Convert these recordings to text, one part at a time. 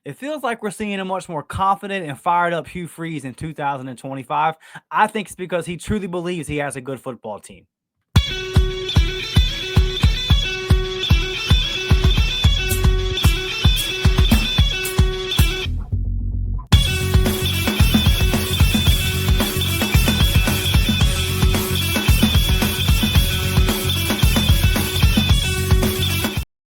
It feels like we're seeing a much more confident and fired up Hugh Freeze in 2025. I think it's because he truly believes he has a good football team.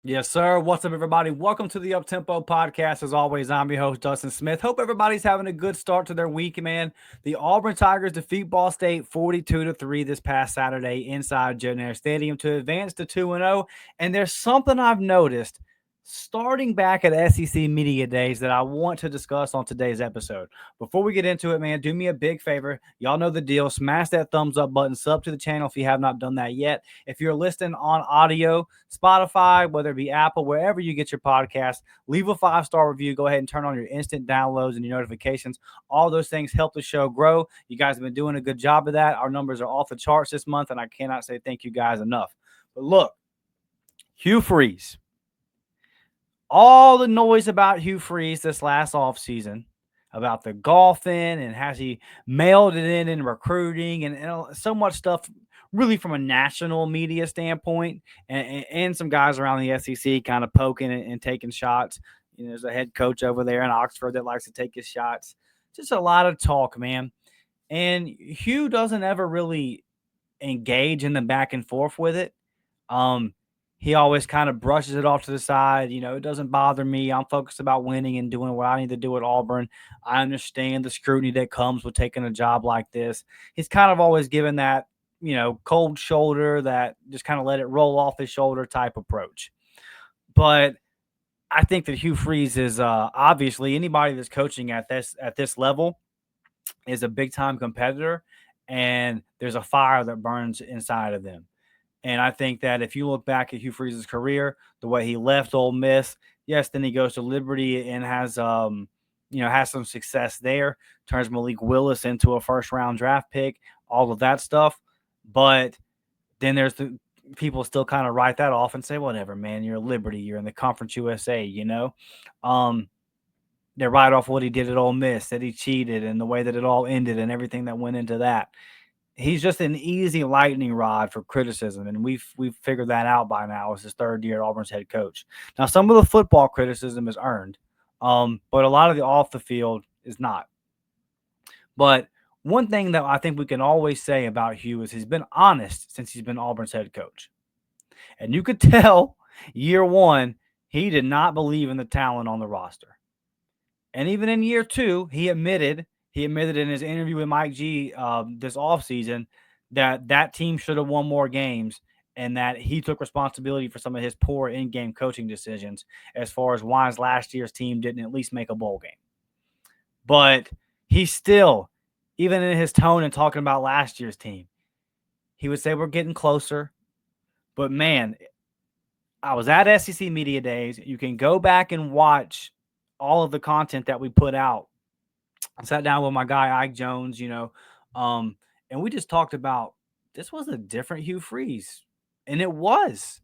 Yes, sir. What's up, everybody? Welcome to the Uptempo Podcast. As always, I'm your host, Dustin Smith. Hope everybody's having a good start to their week, man. The Auburn Tigers defeat Ball State 42-3 this past Saturday inside Joe Stadium to advance to 2-0. And there's something I've noticed starting back at SEC Media Days that I want to discuss on today's episode. Before we get into it, man, do me a big favor. Y'all know the deal. Smash that thumbs up button. Sub to the channel if you have not done that yet. If you're listening on audio, Spotify, whether it be Apple, wherever you get your podcast, leave a 5-star review. Go ahead and turn on your instant downloads and your notifications. All those things help the show grow. You guys have been doing a good job of that. Our numbers are off the charts this month, and I cannot say thank you guys enough. But look, Hugh Freeze. All the noise about Hugh Freeze this last offseason, about the golfing and has he mailed it in recruiting and so much stuff really from a national media standpoint and some guys around the SEC kind of poking and taking shots. You know, there's a head coach over there in Oxford that likes to take his shots. Just a lot of talk, man. And Hugh doesn't ever really engage in the back and forth with it. He always kind of brushes it off to the side. You know, it doesn't bother me. I'm focused about winning and doing what I need to do at Auburn. I understand the scrutiny that comes with taking a job like this. He's kind of always given that, you know, cold shoulder, that just kind of let it roll off his shoulder type approach. But I think that Hugh Freeze is obviously anybody that's coaching at this level is a big time competitor, and there's a fire that burns inside of them. And I think that if you look back at Hugh Freeze's career, the way he left Ole Miss, yes, then he goes to Liberty and has has some success there, turns Malik Willis into a first round draft pick, all of that stuff. But then there's the people still kind of write that off and say, whatever, man, you're Liberty, you're in the Conference USA, you know. They write off what he did at Ole Miss, that he cheated and the way that it all ended and everything that went into that. He's just an easy lightning rod for criticism, and we've figured that out by now as his third year at Auburn's head coach. Now, some of the football criticism is earned, but a lot of the off the field is not. But one thing that I think we can always say about Hugh is he's been honest since he's been Auburn's head coach. And you could tell year one, he did not believe in the talent on the roster. And even in year two, he admitted in his interview with Mike G this offseason that team should have won more games and that he took responsibility for some of his poor in-game coaching decisions as far as why his last year's team didn't at least make a bowl game. But he still, even in his tone and talking about last year's team, he would say we're getting closer. But, man, I was at SEC Media Days. You can go back and watch all of the content that we put out. I sat down with my guy, Ike Jones, and we just talked about this was a different Hugh Freeze. And it was.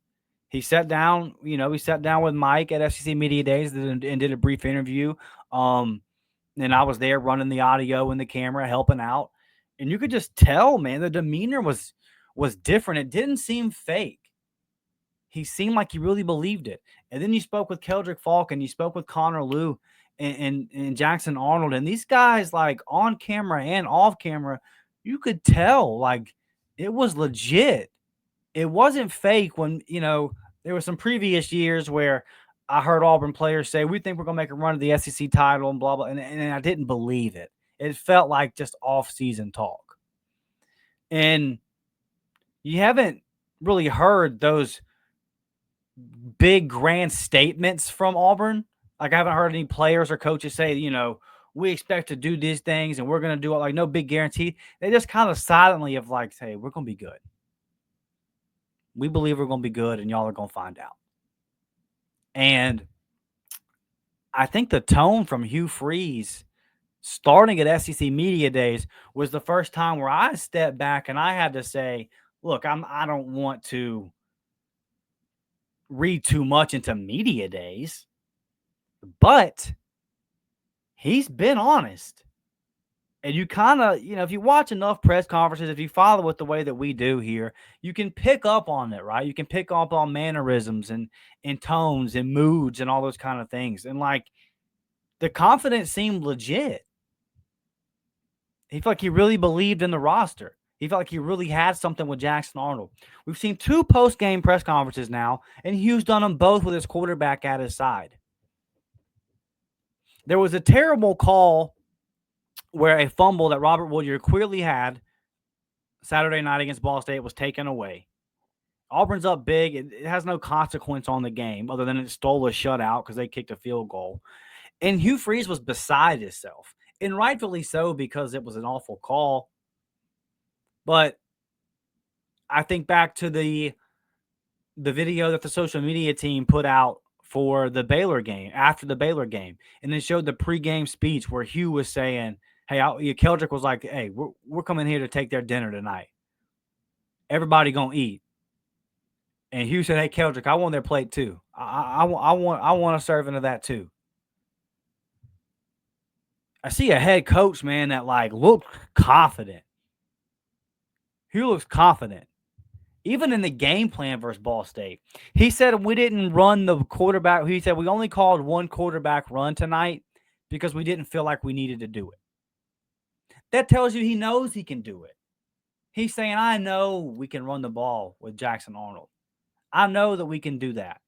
He sat down with Mike at SEC Media Days and did a brief interview. And I was there running the audio and the camera, helping out. And you could just tell, man, the demeanor was different. It didn't seem fake. He seemed like he really believed it. And then you spoke with Keldrick Falk and you spoke with Connor Liu and Jackson Arnold. And these guys, like on camera and off camera, you could tell like it was legit. It wasn't fake when, there were some previous years where I heard Auburn players say, we think we're going to make a run at the SEC title and blah, blah. And I didn't believe it. It felt like just off-season talk. And you haven't really heard those big grand statements from Auburn. Like I haven't heard any players or coaches say, we expect to do these things and we're going to do it. Like no big guarantee. They just kind of silently have like, hey, we're going to be good. We believe we're going to be good and y'all are going to find out. And I think the tone from Hugh Freeze starting at SEC Media Days was the first time where I stepped back and I had to say, look, I don't want to read too much into media days, but he's been honest. And you kind of, if you watch enough press conferences, if you follow it the way that we do here, you can pick up on it, right? You can pick up on mannerisms and tones and moods and all those kind of things. And like the confidence seemed legit. He felt like he really believed in the roster. He felt like he really had something with Jackson Arnold. We've seen 2 post-game press conferences now, and Hugh's done them both with his quarterback at his side. There was a terrible call where a fumble that Robert Woodyard clearly had Saturday night against Ball State was taken away. Auburn's up big. It has no consequence on the game other than it stole a shutout because they kicked a field goal. And Hugh Freeze was beside himself, and rightfully so because it was an awful call. But I think back to the video that the social media team put out for the Baylor game, after the Baylor game, and it showed the pregame speech where Hugh was saying, hey, Keldrick was like, hey, we're coming here to take their dinner tonight. Everybody gonna eat. And Hugh said, hey, Keldrick, I want their plate too. I want a serving of that too. I see a head coach, man, that like looked confident. Hugh looks confident. Even in the game plan versus Ball State, he said we didn't run the quarterback. He said we only called one quarterback run tonight because we didn't feel like we needed to do it. That tells you he knows he can do it. He's saying, I know we can run the ball with Jackson Arnold. I know that we can do that.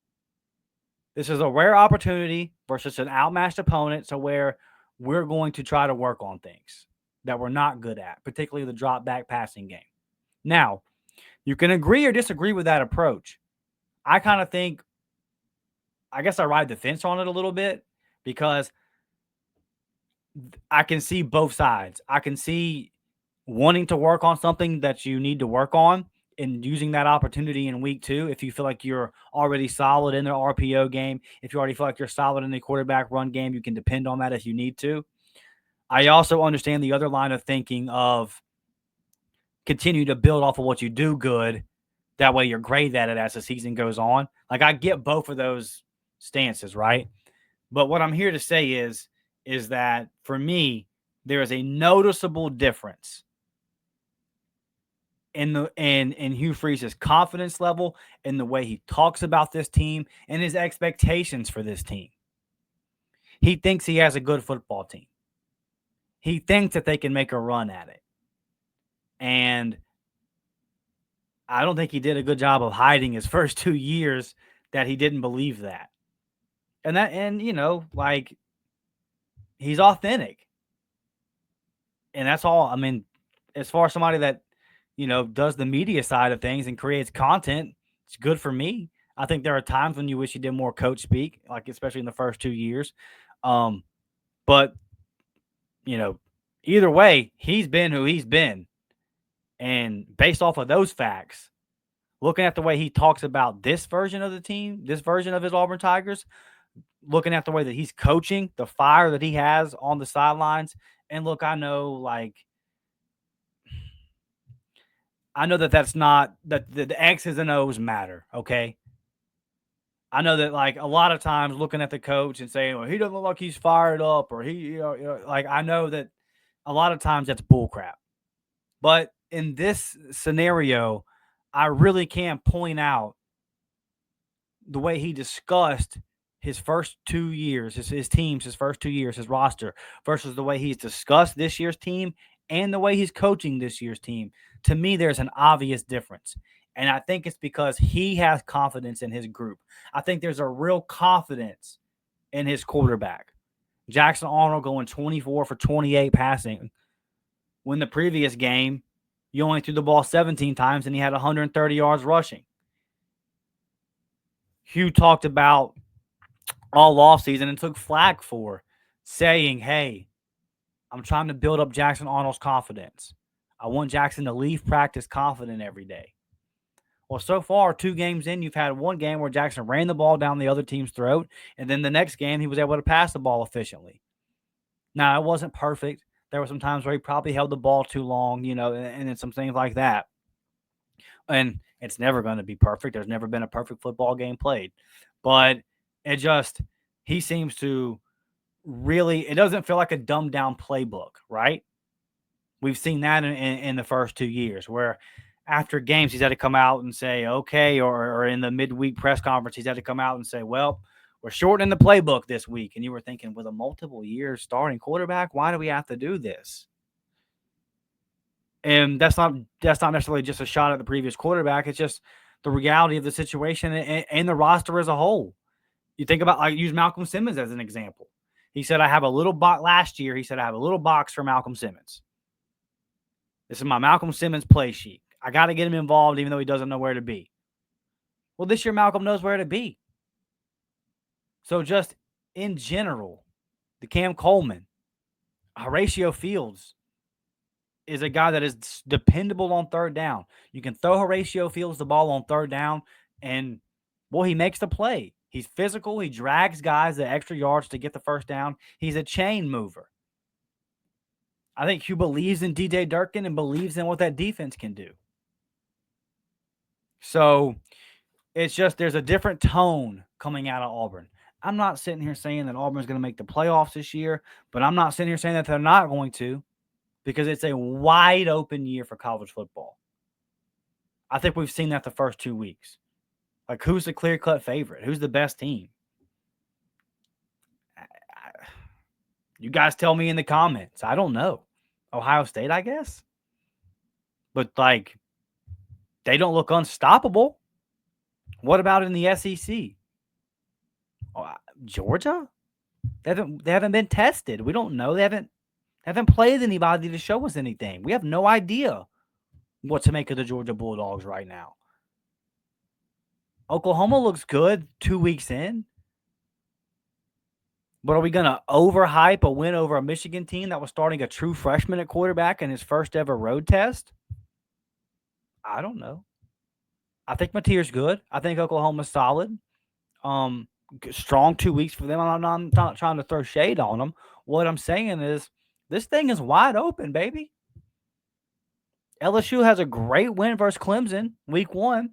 This is a rare opportunity versus an outmatched opponent, so where we're going to try to work on things that we're not good at, particularly the drop back passing game. Now, you can agree or disagree with that approach. I kind of think, I guess I ride the fence on it a little bit because I can see both sides. I can see wanting to work on something that you need to work on and using that opportunity in week 2. If you feel like you're already solid in the RPO game, if you already feel like you're solid in the quarterback run game, you can depend on that if you need to. I also understand the other line of thinking of continue to build off of what you do good. That way you're great at it as the season goes on. Like I get both of those stances, right? But what I'm here to say is that for me, there is a noticeable difference in Hugh Freeze's confidence level, in the way he talks about this team, and his expectations for this team. He thinks he has a good football team. He thinks that they can make a run at it. And I don't think he did a good job of hiding his first 2 years that he didn't believe that. And like he's authentic. And that's all. I mean, as far as somebody that, does the media side of things and creates content, it's good for me. I think there are times when you wish you did more coach speak, like especially in the first 2 years. But either way, he's been who he's been. And based off of those facts, looking at the way he talks about this version of the team, this version of his Auburn Tigers, looking at the way that he's coaching, the fire that he has on the sidelines, and look, I know that that's not that the X's and O's matter. Okay. I know that like a lot of times looking at the coach and saying, well, he doesn't look like he's fired up or he, like I know that a lot of times that's bullcrap. But in this scenario, I really can point out the way he discussed his first 2 years, his teams, his first 2 years, his roster, versus the way he's discussed this year's team and the way he's coaching this year's team. To me, there's an obvious difference. And I think it's because he has confidence in his group. I think there's a real confidence in his quarterback. Jackson Arnold going 24 for 28 passing. When the previous game, you only threw the ball 17 times and he had 130 yards rushing. Hugh talked about all offseason and took flack for saying, hey, I'm trying to build up Jackson Arnold's confidence. I want Jackson to leave practice confident every day. Well, so far, 2 games in, you've had one game where Jackson ran the ball down the other team's throat, and then the next game, he was able to pass the ball efficiently. Now, it wasn't perfect. There were some times where he probably held the ball too long, and some things like that. And it's never going to be perfect. There's never been a perfect football game played. But he seems to really, it doesn't feel like a dumbed down playbook, right? We've seen that in the first 2 years where after games, he's had to come out and say, okay, or in the midweek press conference, he's had to come out and say, well, we're shortening the playbook this week. And you were thinking, with a multiple year starting quarterback, why do we have to do this? And that's not necessarily just a shot at the previous quarterback. It's just the reality of the situation and the roster as a whole. You think about, use Malcolm Simmons as an example. He said, I have a little box last year. He said, I have a little box for Malcolm Simmons. This is my Malcolm Simmons play sheet. I got to get him involved even though he doesn't know where to be. Well, this year, Malcolm knows where to be. So just in general, the Cam Coleman, Horatio Fields is a guy that is dependable on third down. You can throw Horatio Fields the ball on third down, and, well, he makes the play. He's physical. He drags guys the extra yards to get the first down. He's a chain mover. I think Hugh believes in DJ Durkin and believes in what that defense can do. So it's just there's a different tone coming out of Auburn. I'm not sitting here saying that Auburn's going to make the playoffs this year, but I'm not sitting here saying that they're not going to, because it's a wide open year for college football. I think we've seen that the first 2 weeks. Like, who's the clear-cut favorite? Who's the best team? You guys tell me in the comments. I don't know. Ohio State, I guess. But, like, they don't look unstoppable. What about in the SEC? Georgia? They haven't been tested. We don't know. They haven't played anybody to show us anything. We have no idea what to make of the Georgia Bulldogs right now. Oklahoma looks good 2 weeks in. But are we going to overhype a win over a Michigan team that was starting a true freshman at quarterback in his first ever road test? I don't know. I think Mateer's good. I think Oklahoma's solid. Strong 2 weeks for them. I'm not trying to throw shade on them. What I'm saying is this thing is wide open, baby. LSU has a great win versus Clemson week 1.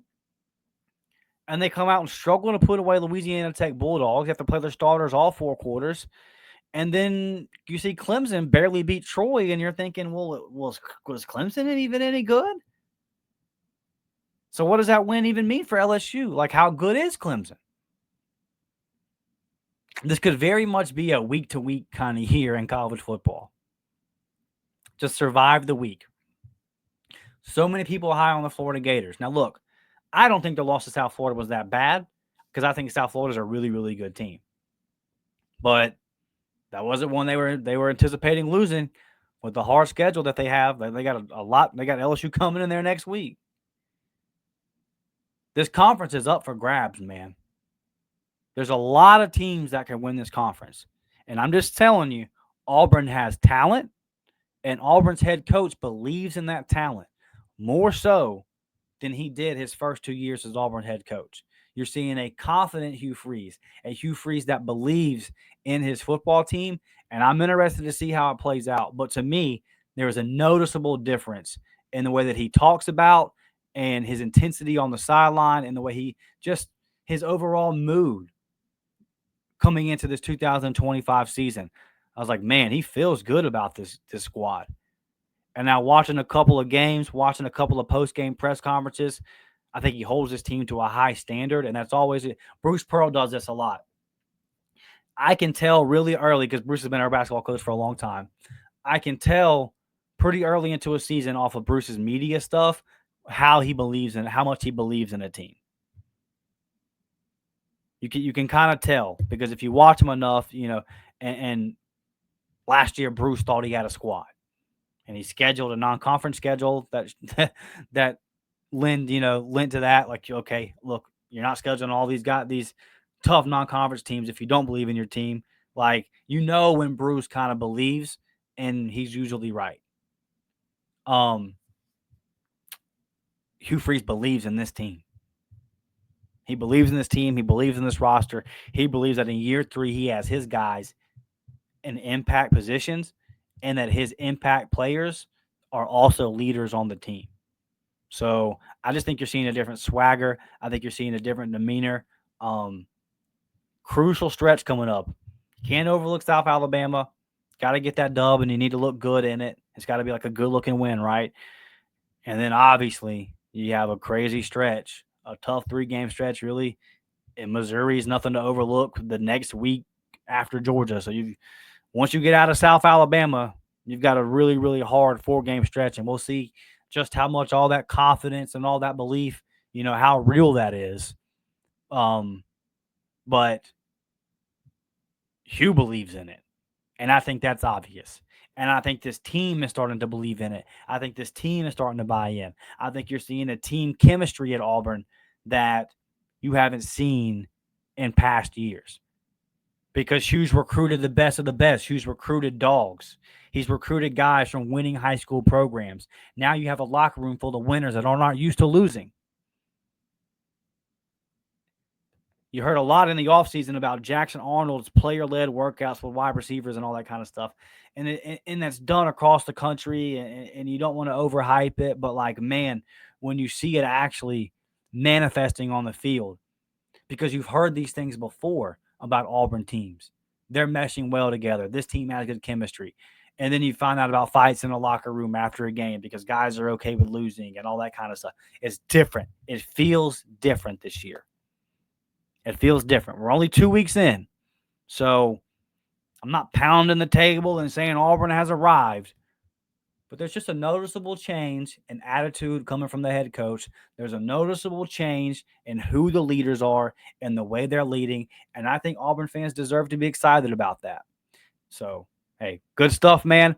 And they come out and struggle to put away Louisiana Tech Bulldogs. They have to play their starters all 4 quarters. And then you see Clemson barely beat Troy, and you're thinking, well, was Clemson even any good? So what does that win even mean for LSU? Like, how good is Clemson? This could very much be a week-to-week kind of year in college football. Just survive the week. So many people high on the Florida Gators. Now, look, I don't think the loss to South Florida was that bad, because I think South Florida's a really, really good team. But that wasn't one they were anticipating losing with the hard schedule that they have. They got a lot. They got LSU coming in there next week. This conference is up for grabs, man. There's a lot of teams that can win this conference. And I'm just telling you, Auburn has talent, and Auburn's head coach believes in that talent more so than he did his first 2 years as Auburn head coach. You're seeing a confident Hugh Freeze, a Hugh Freeze that believes in his football team, and I'm interested to see how it plays out. But to me, there is a noticeable difference in the way that he talks about and his intensity on the sideline and the way he just his overall mood coming into this 2025 season. I was like, man, he feels good about this squad. And now watching a couple of games, watching a couple of post-game press conferences, I think he holds his team to a high standard, and that's always it. Bruce Pearl does this a lot. I can tell really early, because Bruce has been our basketball coach for a long time. I can tell pretty early into a season off of Bruce's media stuff how he believes in, how much he believes in a team. You can kind of tell, because if you watch him enough, and last year Bruce thought he had a squad, and he scheduled a non-conference schedule that lent to that. Like, okay, look, you're not scheduling all these tough non-conference teams if you don't believe in your team. Like, when Bruce kind of believes, and he's usually right. Hugh Freeze believes in this team. He believes in this team. He believes in this roster. He believes that in year 3, he has his guys in impact positions, and that his impact players are also leaders on the team. So I just think you're seeing a different swagger. I think you're seeing a different demeanor. Crucial stretch coming up Can't overlook South Alabama. Got to get that dub, and you need to look good in it. It's got to be like a good-looking win, right? And then obviously you have a crazy stretch, a tough 3-game stretch, really. And Missouri is nothing to overlook the next week after Georgia. So once you get out of South Alabama, you've got a really, really hard 4-game stretch, and we'll see just how much all that confidence and all that belief, how real that is. But Hugh believes in it. And I think that's obvious. And I think this team is starting to believe in it. I think this team is starting to buy in. I think you're seeing a team chemistry at Auburn that you haven't seen in past years. Because Hugh's recruited the best of the best. Hugh's recruited dogs. He's recruited guys from winning high school programs. Now you have a locker room full of winners that are not used to losing. You heard a lot in the offseason about Jackson Arnold's player-led workouts with wide receivers and all that kind of stuff. And that's done across the country, and you don't want to overhype it, but, like, man, when you see it actually manifesting on the field, because you've heard these things before about Auburn teams. They're meshing well together. This team has good chemistry. And then you find out about fights in the locker room after a game because guys are okay with losing and all that kind of stuff. It's different. It feels different this year. It feels different. We're only 2 weeks in. So I'm not pounding the table and saying Auburn has arrived. But there's just a noticeable change in attitude coming from the head coach. There's a noticeable change in who the leaders are and the way they're leading. And I think Auburn fans deserve to be excited about that. So, hey, good stuff, man.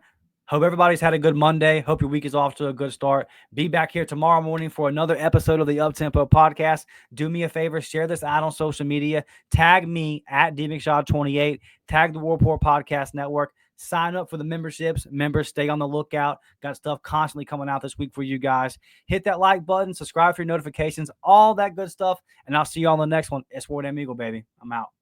Hope everybody's had a good Monday. Hope your week is off to a good start. Be back here tomorrow morning for another episode of the Uptempo Podcast. Do me a favor, share this out on social media. Tag me at DMcShaw28. Tag the Warport Podcast Network. Sign up for the memberships. Members, stay on the lookout. Got stuff constantly coming out this week for you guys. Hit that like button. Subscribe for your notifications. All that good stuff. And I'll see you on the next one. It's Ward Amigo, baby. I'm out.